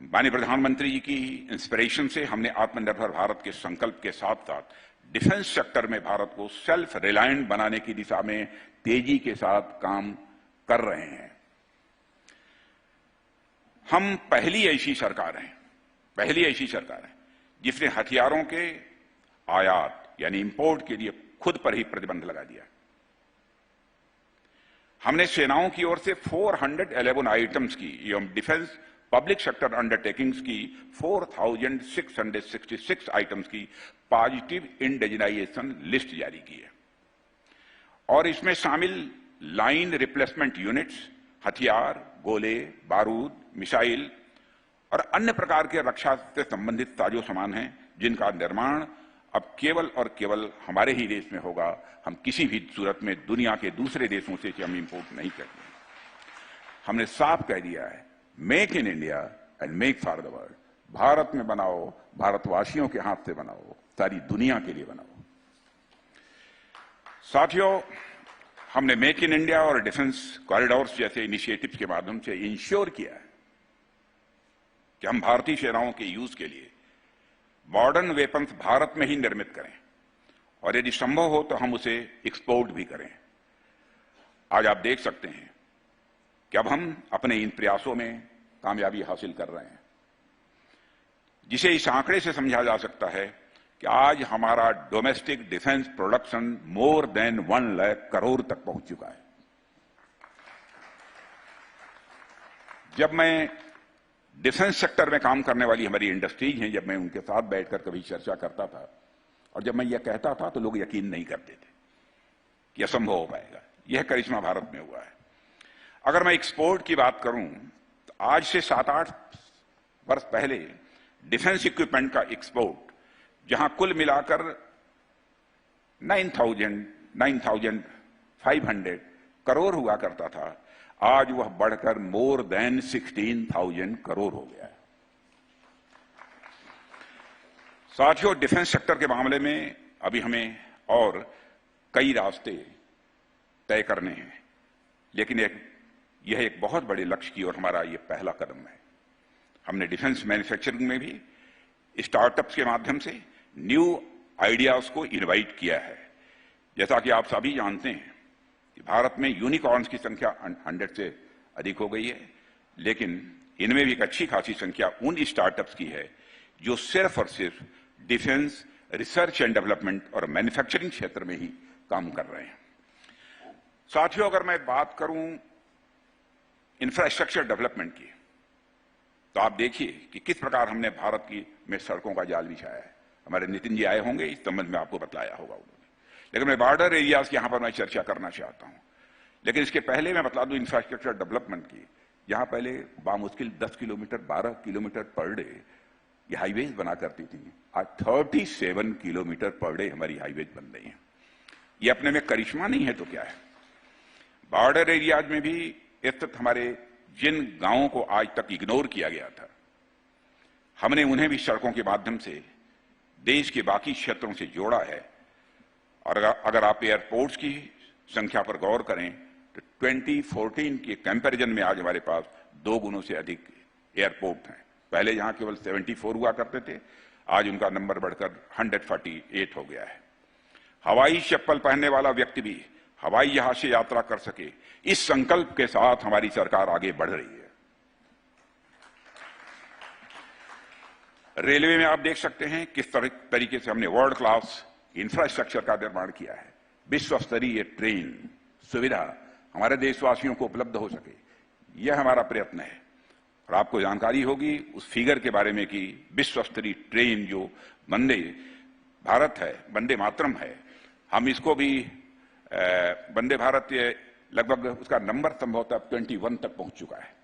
माननीय प्रधानमंत्री जी की इंस्पिरेशन से हमने आत्मनिर्भर भारत के संकल्प के साथ साथ डिफेंस सेक्टर में भारत को सेल्फ रिलायंट बनाने की दिशा में तेजी के साथ काम कर रहे हैं। हम पहली ऐसी सरकार हैं जिसने हथियारों के आयात यानी इंपोर्ट के लिए खुद पर ही प्रतिबंध लगा दिया। हमने सेनाओं की ओर से 411 आइटम्स की एवं डिफेंस पब्लिक सेक्टर अंडरटेकिंग्स की 4666 आइटम्स की पॉजिटिव इंडिजिनाइजेशन लिस्ट जारी की है और इसमें शामिल लाइन रिप्लेसमेंट यूनिट्स, हथियार, गोले, बारूद, मिसाइल और अन्य प्रकार के रक्षा से संबंधित साजो सामान हैं जिनका निर्माण अब केवल और केवल हमारे ही देश में होगा। हम किसी भी सूरत में दुनिया के दूसरे देशों से हम इंपोर्ट नहीं करते। हमने साफ कह दिया है, make in India and make for the world. Bharat में बनाओ, भारतवासियों के हाथ से बनाओ, सारी दुनिया के लिए बनाओ। साथियों, हमने मेक इन इंडिया और डिफेंस कॉरिडोर्स जैसे इनिशिएटिव्स के माध्यम से इंश्योर किया है कि हम भारतीय सेनाओं के यूज के लिए मॉडर्न वेपन्स भारत में ही निर्मित करें और यदि संभव हो तो हम उसे एक्सपोर्ट भी करें। आज आप देख सकते हैं कि अब हम अपने इन प्रयासों में कामयाबी हासिल कर रहे हैं, जिसे इस आंकड़े से समझा जा सकता है कि आज हमारा domestic defence production more than 1 lakh crore तक पहुंच चुका है। जब मैं डिफेंस सेक्टर में काम करने वाली हमारी इंडस्ट्रीज हैं, जब मैं उनके साथ बैठकर कभी चर्चा करता था और जब मैं यह कहता था तो लोग यकीन नहीं करते थे कि असंभव हो पाएगा। यह करिश्मा भारत में हुआ है। अगर मैं एक्सपोर्ट की बात करूं तो आज से 7-8 वर्ष पहले डिफेंस इक्विपमेंट का एक्सपोर्ट, जहां कुल मिलाकर 9,500 करोड़ हुआ करता था, आज वह बढ़कर मोर देन 16,000 करोड़ हो गया है। साथियों, डिफेंस सेक्टर के मामले में अभी हमें और कई रास्ते तय करने हैं, लेकिन यह एक बहुत बड़े लक्ष्य की ओर हमारा यह पहला कदम है। हमने डिफेंस मैन्युफैक्चरिंग में भी स्टार्टअप्स के माध्यम से न्यू आइडियाज को इनवाइट किया है। जैसा कि आप सभी जानते हैं कि भारत में यूनिकॉर्न्स की संख्या 100 से अधिक हो गई है, लेकिन इनमें भी एक अच्छी खासी संख्या उन स्टार्टअप्स की है जो सिर्फ और सिर्फ डिफेंस रिसर्च एंड डेवलपमेंट और मैन्युफैक्चरिंग क्षेत्र में ही काम कर रहे हैं। साथियों, अगर मैं बात करूं इंफ्रास्ट्रक्चर डेवलपमेंट की, तो आप देखिए कि किस प्रकार हमने भारत की में सड़कों का जाल बिछाया है। हमारे नितिन जी आए होंगे, इस संबंध में आपको बताया होगा उन्होंने। लेकिन मैं बॉर्डर एरियाज की यहां पर मैं चर्चा करना चाहता हूं। लेकिन इसके पहले मैं बता दूं इंफ्रास्ट्रक्चर डेवलपमेंट की, जहां पहले बामुश्किल 10 किलोमीटर 12 किलोमीटर पर डे ये हाईवेज बना करती थी, आज 37 किलोमीटर पर डे हमारी हाईवेज बन रही है। ये अपने में करिश्मा नहीं है तो क्या है। बॉर्डर एरियाज में भी स्थित हमारे जिन गांवों को आज तक इग्नोर किया गया था, हमने उन्हें भी सड़कों के माध्यम से देश के बाकी क्षेत्रों से जोड़ा है। और अगर आप एयरपोर्ट्स की संख्या पर गौर करें तो 2014 के कंपैरिजन में आज हमारे पास 2 गुणों से अधिक एयरपोर्ट हैं। पहले यहां केवल 74 हुआ करते थे, आज उनका नंबर बढ़कर 148 हो गया है। हवाई चप्पल पहनने वाला व्यक्ति भी हवाई जहाज से यात्रा कर सके, इस संकल्प के साथ हमारी सरकार आगे बढ़ रही है। रेलवे में आप देख सकते हैं किस तरीके से हमने वर्ल्ड क्लास इंफ्रास्ट्रक्चर का निर्माण किया है। विश्व स्तरीय ट्रेन सुविधा हमारे देशवासियों को उपलब्ध हो सके, यह हमारा प्रयत्न है। और आपको जानकारी होगी उस फिगर के बारे में कि विश्व स्तरीय ट्रेन जो वंदे भारत है, वंदे मातरम है, हम इसको भी वंदे भारत लगभग उसका नंबर संभवतः 21 तक पहुंच चुका है।